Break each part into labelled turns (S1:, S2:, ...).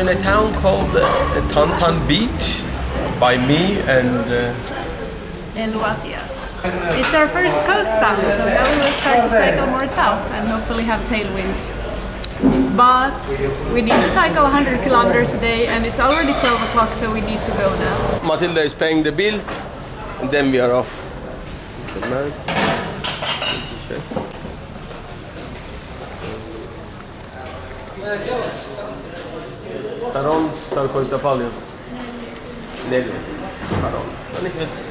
S1: in a town called Tantan Beach by me and
S2: In Luatia. It's our first coast town, so now we will start to cycle more south and hopefully have tailwind. But we need to cycle 100 kilometers a day and it's already 12 o'clock, so we need to go now.
S1: Matilda is paying the bill and then we are off. Taron, talcoita paljon. 4. Taron. Yes.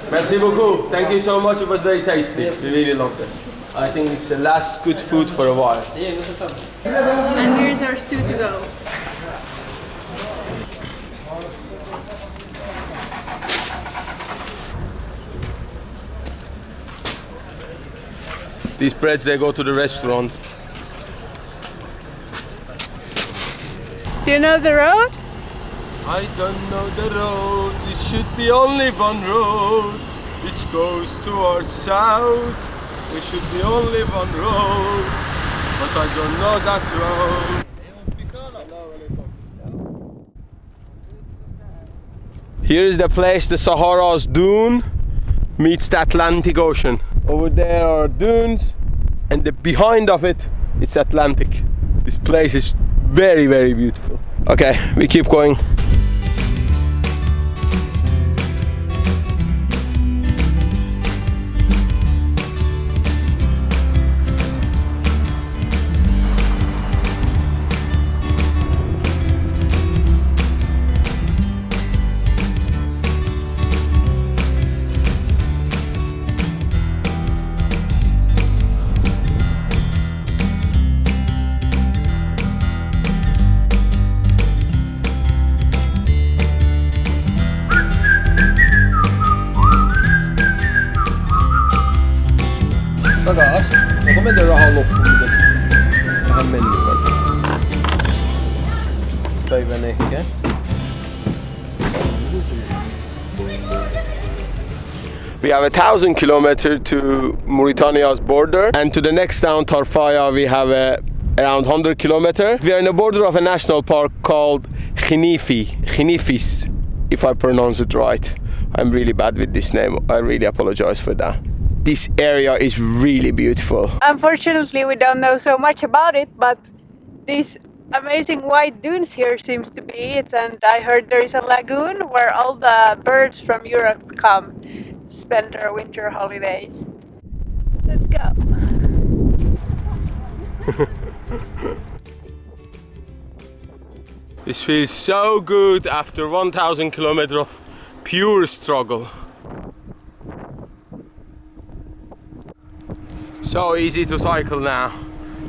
S1: Merci beaucoup. Thank you so much. It was very tasty. Yes. We really loved it. I think it's the last good food for a while.
S2: And here's our stew to go.
S1: These breads, they go to the restaurant.
S2: Do you know the road?
S1: I don't know the road. It should be only one road which goes towards south. There should be only one road, but I don't know that road. Here is the place, the Sahara's dune meets the Atlantic Ocean. Over there are dunes, and behind of it, it's Atlantic. This place is very, very beautiful. Okay, we keep going. Takas. Onko meidän rahaa loppuun? Vähän mennyt varmasti. Päivän ehkä. We have 1,000 kilometers to Mauritania's border, and to the next town, Tarfaya, we have around 100 kilometers. We are in the border of a national park called Khinifis, if I pronounce it right. I'm really bad with this name. I really apologize for that. This area is really beautiful.
S2: Unfortunately, we don't know so much about it, but these amazing white dunes here seems to be it. And I heard there is a lagoon where all the birds from Europe come to spend their winter holidays. Let's go.
S1: This feels so good after 1,000 kilometers of pure struggle. So easy to cycle now.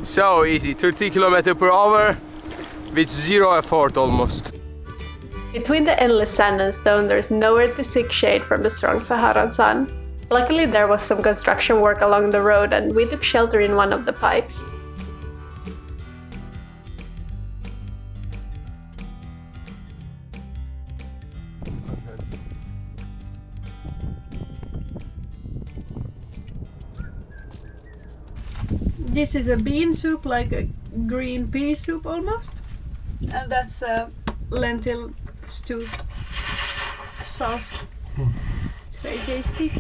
S1: So easy, 30 kilometers per hour with zero effort almost.
S2: Between the endless sand and stone, there's nowhere to seek shade from the strong Saharan sun. Luckily, there was some construction work along the road and we took shelter in one of the pipes. This is a bean soup, like a green pea soup almost. And that's a lentil stew sauce. It's very tasty.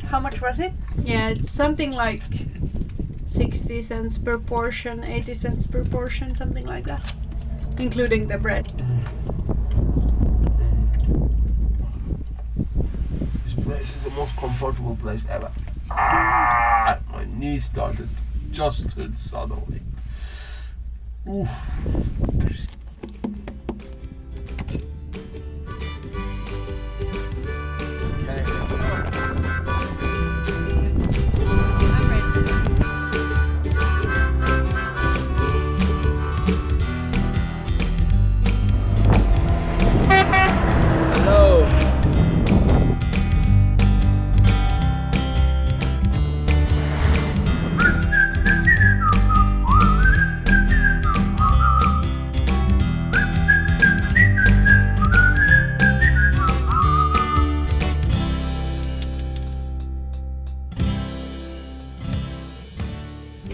S2: How much was it? Yeah, it's something like 60 cents per portion, 80 cents per portion, something like that. Including the bread.
S1: This place is the most comfortable place ever. Ah, my knee started just hurt suddenly. Oof.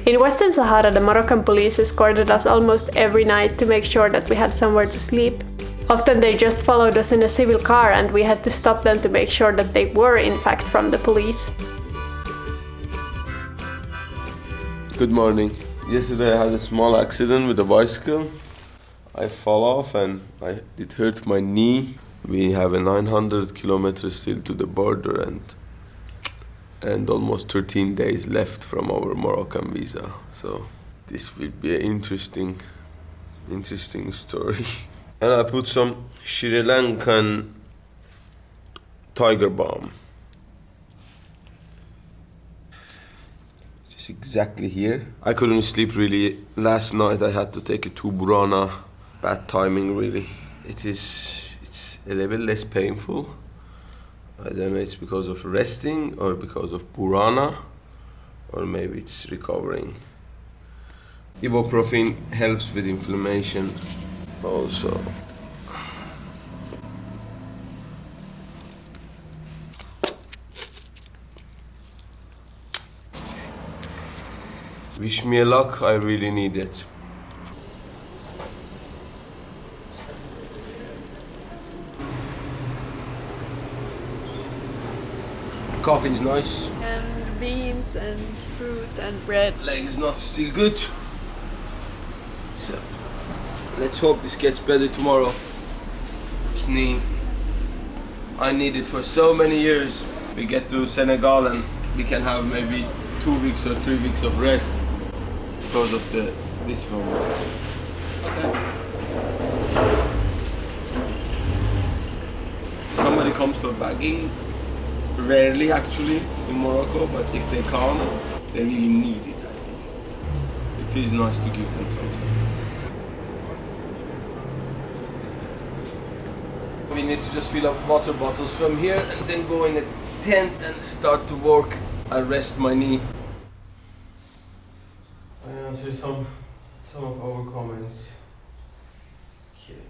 S2: In Western Sahara, the Moroccan police escorted us almost every night to make sure that we had somewhere to sleep. Often they just followed us in a civil car and we had to stop them to make sure that they were in fact from the police.
S1: Good morning. Yesterday I had a small accident with a bicycle. I fell off and it hurt my knee. We have a 900 kilometers still to the border and almost 13 days left from our Moroccan visa. So this will be an interesting story. And I put some Sri Lankan tiger balm. Just exactly here. I couldn't sleep really last night. I had to take a 2 burana. Bad timing really. It's a little bit less painful. I don't know, it's because of resting or because of burana, or maybe it's recovering. Ibuprofen helps with inflammation also. Wish me luck, I really need it. Coffee is nice.
S2: And beans and fruit and bread.
S1: Leg is not still good. So let's hope this gets better tomorrow. This knee, I need it for so many years. We get to Senegal and we can have maybe 2 weeks or 3 weeks of rest because of this one. Okay. Somebody comes for bagging. Rarely actually in Morocco, but if they come, they really need it, I think. It feels nice to give them something. We need to just fill up water bottles from here and then go in a tent and start to work. I rest my knee. I answer some of our comments. Killing me.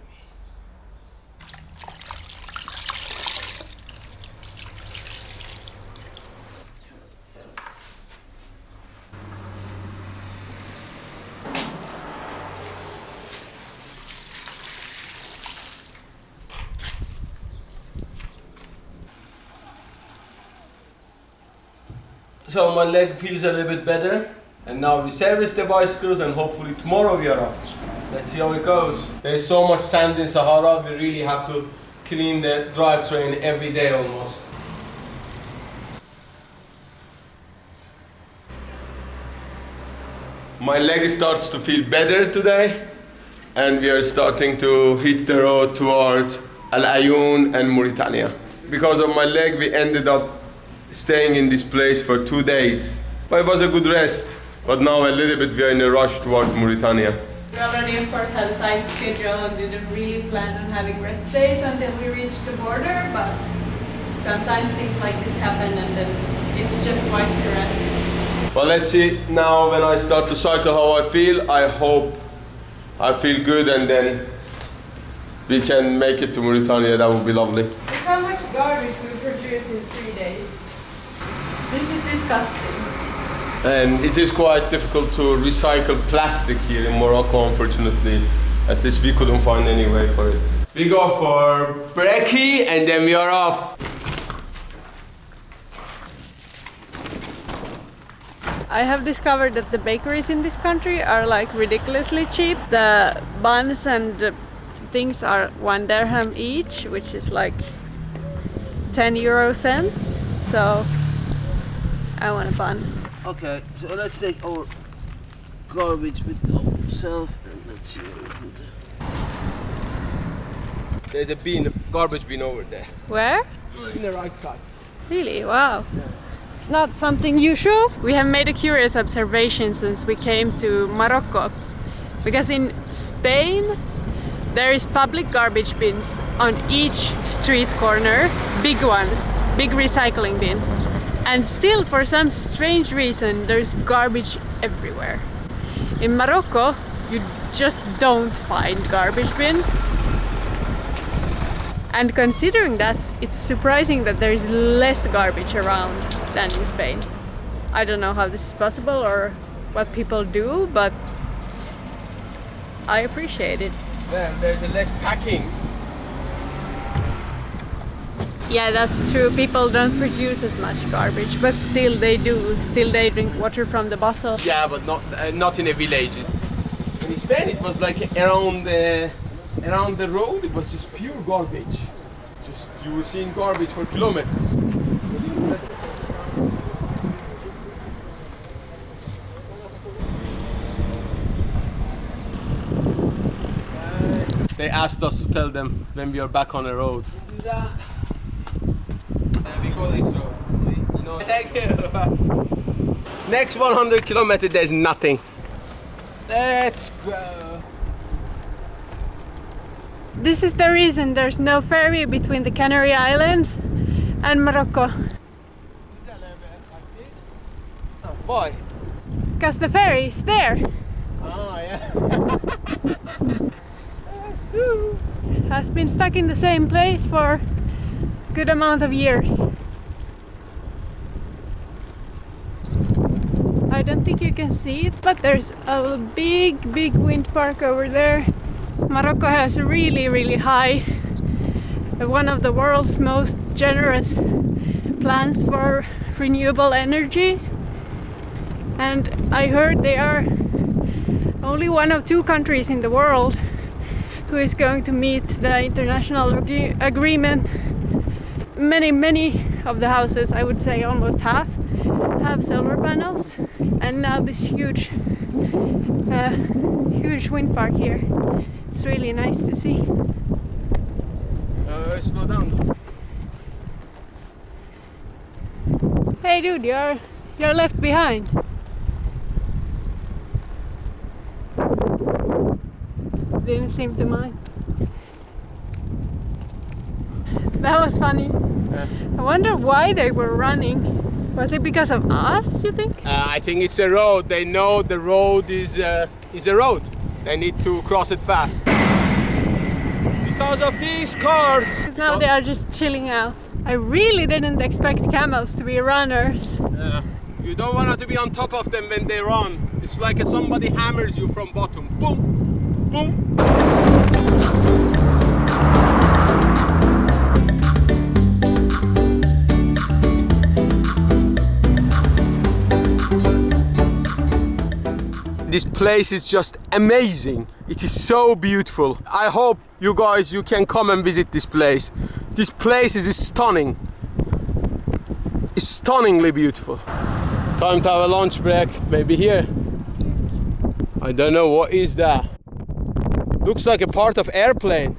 S1: So my leg feels a little bit better, and now we service the bicycles and hopefully tomorrow we are off. Let's see how it goes. There's so much sand in Sahara, we really have to clean the drivetrain every day almost. My leg starts to feel better today, and we are starting to hit the road towards Al Ayoun and Mauritania. Because of my leg, we ended up staying in this place for 2 days. But it was a good rest. But now a little bit we are in a rush towards Mauritania.
S2: We already of course had a tight schedule and didn't really plan on having rest days until we reached the border, but sometimes things like this happen and then it's just wise to rest.
S1: Well, let's see now when I start to cycle how I feel. I hope I feel good and then we can make it to Mauritania. That would be lovely.
S2: Look how much garbage we produce in 3 days. This is disgusting.
S1: And it is quite difficult to recycle plastic here in Morocco, unfortunately. At least we couldn't find any way for it. We go for brekkie and then we are off.
S2: I have discovered that the bakeries in this country are like ridiculously cheap. The buns and things are 1 dirham each, which is like 10 euro cents. So I want a bun.
S3: Okay, so let's take our garbage with ourselves and let's see where we put it.
S1: There's a garbage bin over there.
S2: Where?
S1: In the right side.
S2: Really? Wow. It's not something usual. We have made a curious observation since we came to Morocco. Because in Spain, there is public garbage bins on each street corner, big ones, big recycling bins. And still, for some strange reason, there's garbage everywhere. In Morocco, you just don't find garbage bins. And considering that, it's surprising that there is less garbage around than in Spain. I don't know how this is possible, or what people do, but I appreciate it.
S1: Well, there's a less packing.
S2: Yeah, that's true. People don't produce as much garbage, but still they do. Still they drink water from the bottle.
S1: Yeah, but not in a village. In Spain, it was like around the road. It was just pure garbage. Just you were seeing garbage for kilometers. They asked us to tell them when we are back on the road. We go this road. No, thank you. Next 100 kilometers, there's nothing. Let's go.
S2: This is the reason there's no ferry between the Canary Islands and Morocco.
S1: Why?
S2: Because the ferry is there.
S1: Oh, yeah.
S2: Has been stuck in the same place for a good amount of years. I don't think you can see it, but there's a big wind park over there. Morocco has really high, one of the world's most generous plans for renewable energy, and I heard they are only one of 2 countries in the world who is going to meet the international agreement. Many of the houses, I would say almost half, have solar panels, and now this huge wind park here. It's really nice to see.
S1: Slow down.
S2: Hey dude, you're left behind. Didn't seem to mind. That was funny. I wonder why they were running. Was it because of us, you think?
S1: I think it's a road. They know the road is a road. They need to cross it fast. Because of these cars.
S2: Now they are just chilling out. I really didn't expect camels to be runners.
S1: You don't want to be on top of them when they run. It's like somebody hammers you from bottom. Boom, boom. This place is just amazing. It is so beautiful. I hope you can come and visit this place. This place is stunning. It's stunningly beautiful. Time to have a lunch break, maybe here. I don't know, what is that? Looks like a part of airplane.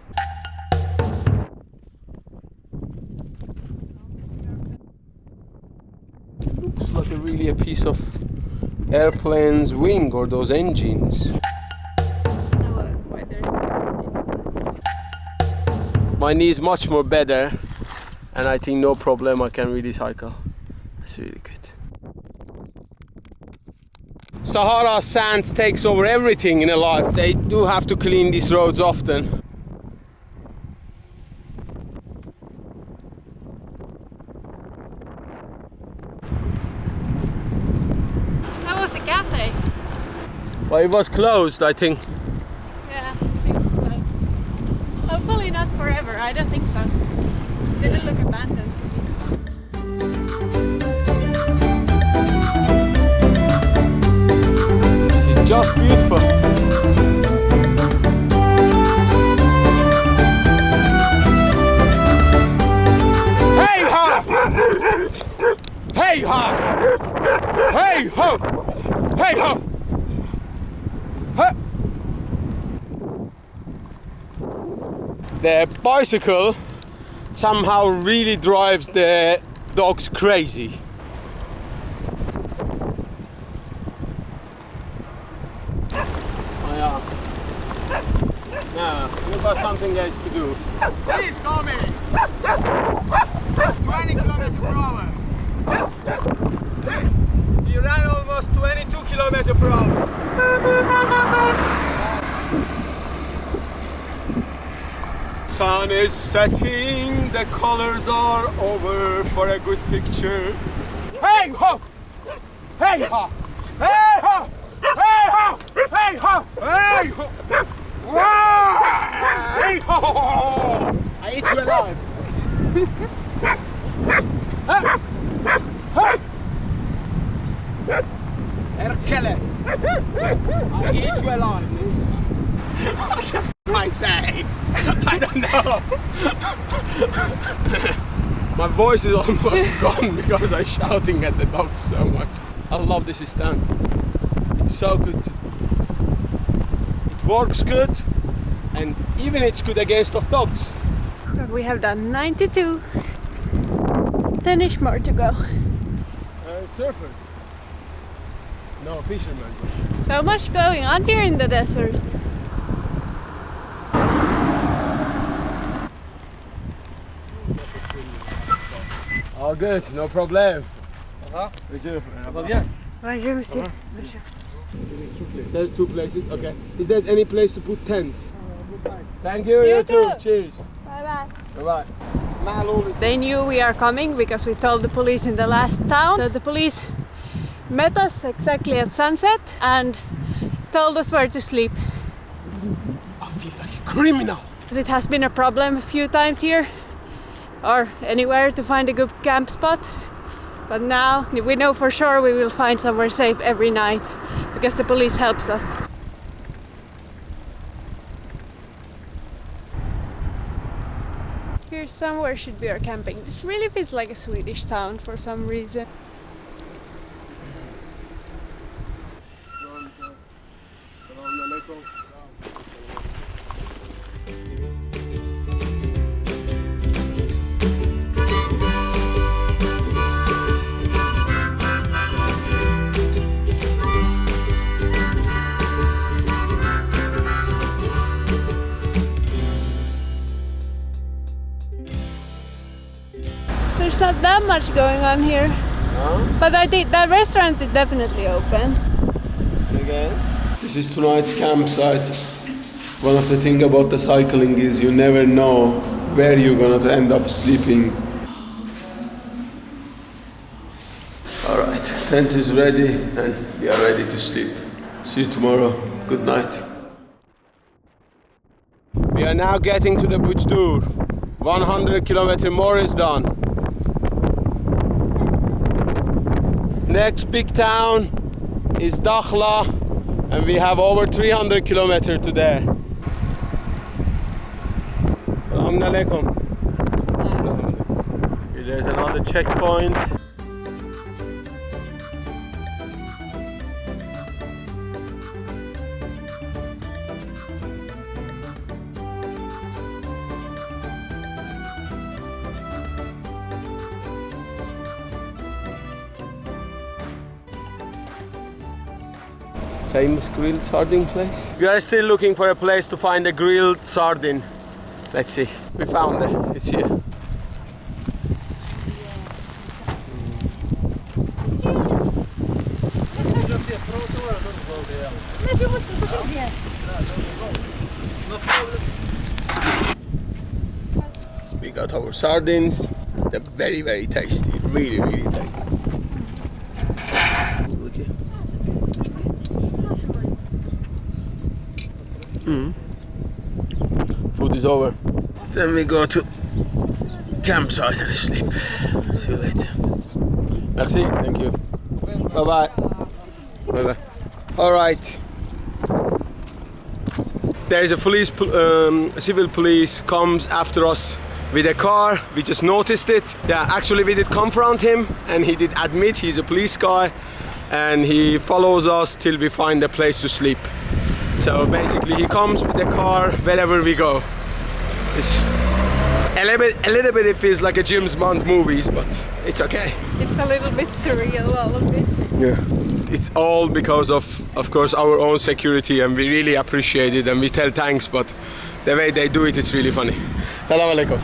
S1: Looks like really a piece of airplane's wing or those engines. My knee is much more better, and I think no problem, I can really cycle. That's really good. Sahara sands takes over everything in a life. They do have to clean these roads often.
S2: That was a cafe.
S1: Well, it was closed, I think.
S2: Yeah, it seems closed. Hopefully not forever, I don't think so. It didn't look abandoned.
S1: It's just beautiful. Hey ha! Hey ha! Hey ho! Hey ho! Huh. The bicycle somehow really drives the dogs crazy. Oh yeah. Now, you've got something else to do. Please come in. 20 kilometers per hour. He ran almost 22 kilometers per hour. Sun is setting, the colors are over for a good picture. Hey ho! Hey ho! Hey ho! Hey ho! Hey ho! Hey ho! I eat you alive. Erkele! I eat you alive next time. What the f I say? I don't know. My voice is almost gone because I'm shouting at the dogs so much. I love this stand. It's so good. It works good, and even it's good against of dogs.
S2: We have done 92. 10ish more to go.
S1: Surfer. No, fisherman.
S2: So much going on here in the desert.
S1: All good, no problem.
S3: Ça va bien?
S2: Bonjour, monsieur.
S1: There's two places. Okay. Is there any place to put tent? Thank you. You too. Cheers.
S2: Bye bye.
S1: Bye bye.
S2: They knew we are coming because we told the police in the last town. So the police met us exactly at sunset and told us where to sleep.
S1: I feel like a criminal.
S2: It has been a problem a few times here or anywhere to find a good camp spot. But now we know for sure we will find somewhere safe every night because the police helps us. Here somewhere should be our camping. This really feels like a Swedish town for some reason. There's not that much going on here.
S1: No?
S2: But I think that restaurant is definitely open.
S1: Again? This is tonight's campsite. One of the things about the cycling is you never know where you're going to end up sleeping. Alright, tent is ready and we are ready to sleep. See you tomorrow. Good night. We are now getting to the Buch Tour. 100 kilometers more is done. Next big town is Dakhla, and we have over 300 kilometers to there. Assalamu alaikum. There's another checkpoint. Famous grilled sardine place. We are still looking for a place to find a grilled sardine. Let's see. We found it. It's here. We got our sardines. They're very, very tasty. Really, really tasty. Food is over. Then we go to campsite and sleep. See you later. Merci. Thank you. Bye bye. Bye bye. All right. There is a police, civil police comes after us with a car. We just noticed it. Yeah, actually we did confront him and he did admit he's a police guy, and he follows us till we find a place to sleep. So basically he comes with the car wherever we go. It's a little bit it feels like a James Bond movies, but it's okay.
S2: It's a little bit surreal, all of this.
S1: Yeah. It's all because of course, our own security, and we really appreciate it and we tell thanks, but the way they do it is really funny. Salam alaikum.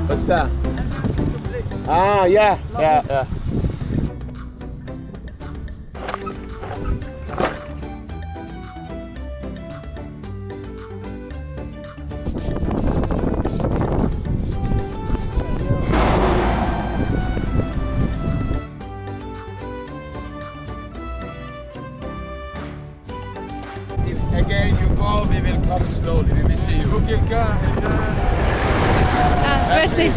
S1: What's that? Ah, yeah, yeah. If again you go, we will come slowly. We will see you.
S2: Merci.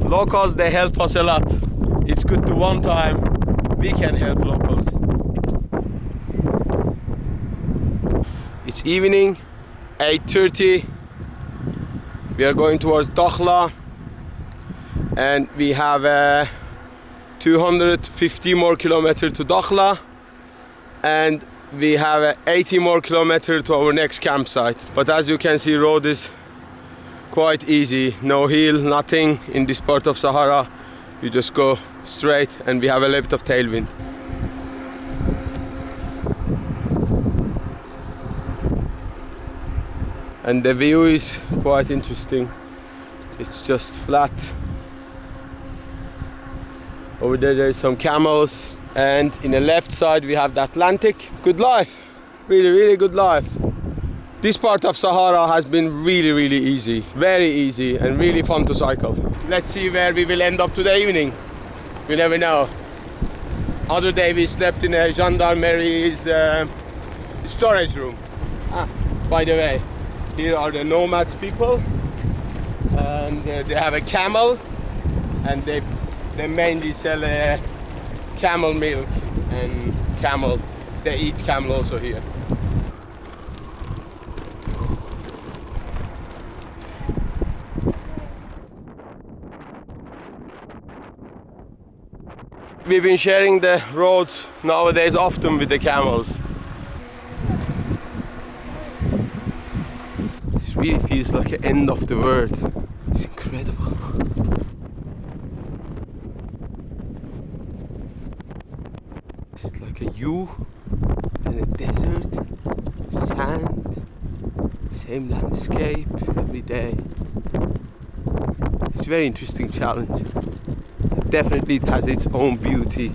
S1: Locals, they help us a lot. It's good to one time we can help locals. It's evening, 8:30. We are going towards Dakhla and we have 250 more kilometers to Dakhla and we have 80 more kilometers to our next campsite. But as you can see, road is quite easy, no hill, nothing in this part of Sahara. You just go straight and we have a little bit of tailwind. And the view is quite interesting. It's just flat. Over there is some camels and in the left side we have the Atlantic. Good life, really good life. This part of Sahara has been really easy, very easy and really fun to cycle. Let's see where we will end up today evening. We never know. Other day we slept in a gendarmerie's storage room. By the way, here are the Nomads people and they have a camel and they mainly sell camel milk and camel. They eat camel also here. We've been sharing the roads nowadays often with the camels. This really feels like an end of the world. It's incredible. It's like a U and a desert, sand, same landscape every day. It's a very interesting challenge. Definitely it has its own beauty.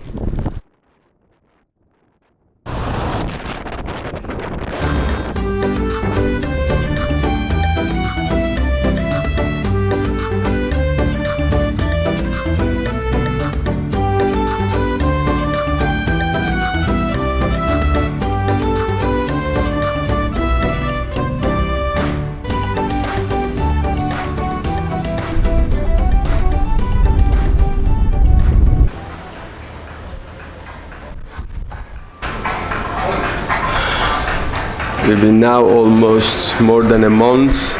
S1: We've been now almost more than a month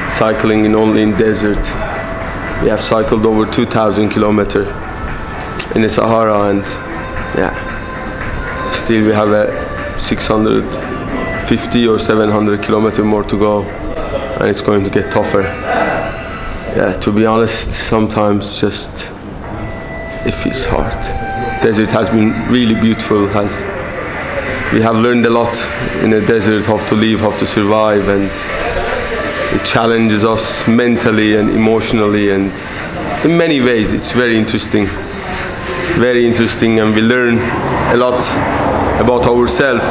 S1: cycling only in desert. We have cycled over 2,000 kilometers in the Sahara and still we have a 650 or 700 kilometers more to go and it's going to get tougher. Yeah, to be honest, sometimes just it feels hard. Desert has been really beautiful. We have learned a lot in the desert, how to live, how to survive, and it challenges us mentally and emotionally, and in many ways it's very interesting, and we learn a lot about ourselves.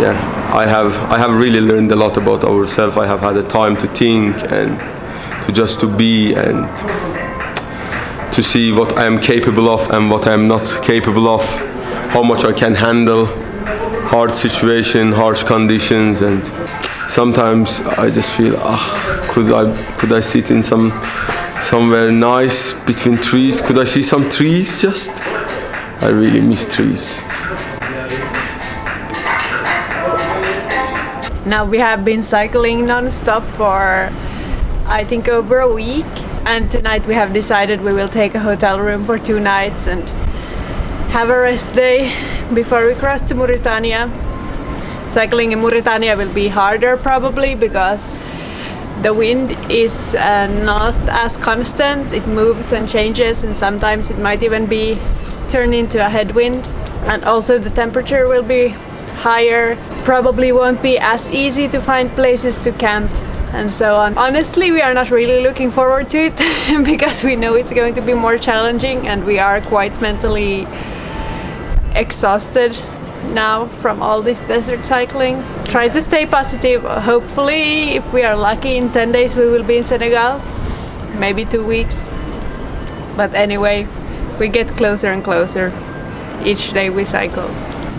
S1: Yeah, I have really learned a lot about ourselves. I have had the time to think and to be and to see what I am capable of and what I am not capable of. How much I can handle hard situation, harsh conditions, and sometimes I just feel, could I sit in somewhere nice between trees? Could I see some trees just? I really miss trees.
S2: Now we have been cycling non-stop for I think over a week, and tonight we have decided we will take a hotel room for 2 nights and have a rest day before we cross to Mauritania. Cycling in Mauritania will be harder probably because The wind is not as constant. It moves and changes, and sometimes it might even be turned into a headwind. And also the temperature will be higher. Probably won't be as easy to find places to camp and so on. Honestly, we are not really looking forward to it because we know it's going to be more challenging, and we are quite mentally exhausted now from all this desert cycling. Try to stay positive. Hopefully, if we are lucky, in 10 days we will be in Senegal, maybe 2 weeks. But anyway, we get closer and closer each day we cycle.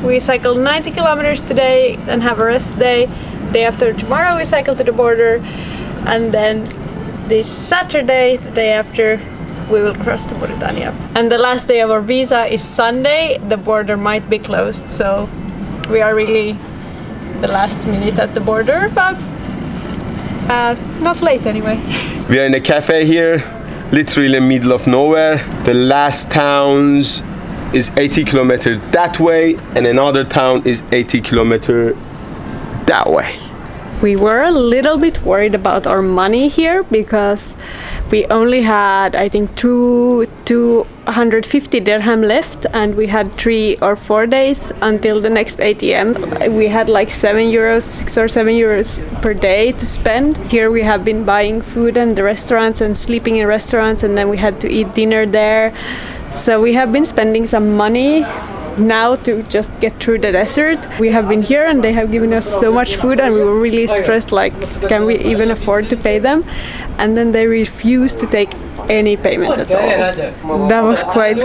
S2: We cycled 90 kilometers today, then have a rest day. Day after tomorrow we cycle to the border, and then this Saturday, the day after, we will cross to Mauritania. And the last day of our visa is Sunday. The border might be closed, so we are really the last minute at the border, but not late anyway.
S1: We are in a cafe here, literally in the middle of nowhere. The last towns is 80 kilometers that way, and another town is 80 kilometers that way.
S2: We were a little bit worried about our money here because we only had, I think, 250 dirham left, and we had 3 or 4 days until the next ATM. We had like 7 euros, 6 or 7 euros per day to spend. Here we have been buying food in the restaurants and sleeping in restaurants, and then we had to eat dinner there. So we have been spending some money now to just get through the desert. We have been here and they have given us so much food, and we were really stressed, like, can we even afford to pay them? And then they refused to take any payment at all. That was quite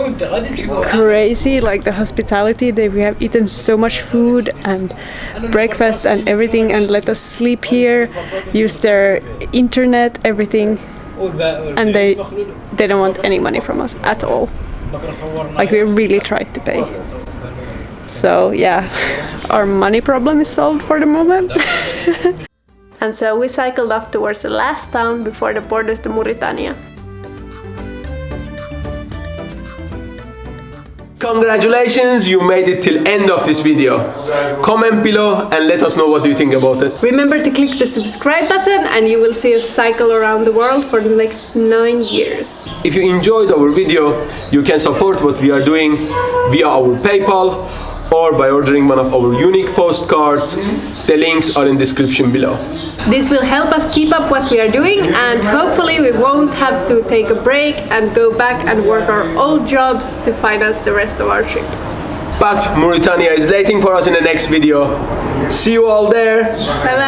S2: crazy, like the hospitality. We have eaten so much food and breakfast and everything, and let us sleep here, use their internet, everything, and they don't want any money from us at all. Like, we really tried to pay. So yeah, our money problem is solved for the moment. And so we cycled off towards the last town before the border to Mauritania.
S1: Congratulations, you made it till end of this video. Comment below and let us know what you think about it.
S2: Remember to click the subscribe button and you will see us cycle around the world for the next 9 years.
S1: If you enjoyed our video, you can support what we are doing via our PayPal or by ordering one of our unique postcards. The links are in the description below.
S2: This will help us keep up what we are doing, and hopefully we won't have to take a break and go back and work our old jobs to finance the rest of our trip.
S1: But Mauritania is waiting for us in the next video. See you all there.
S2: Bye bye.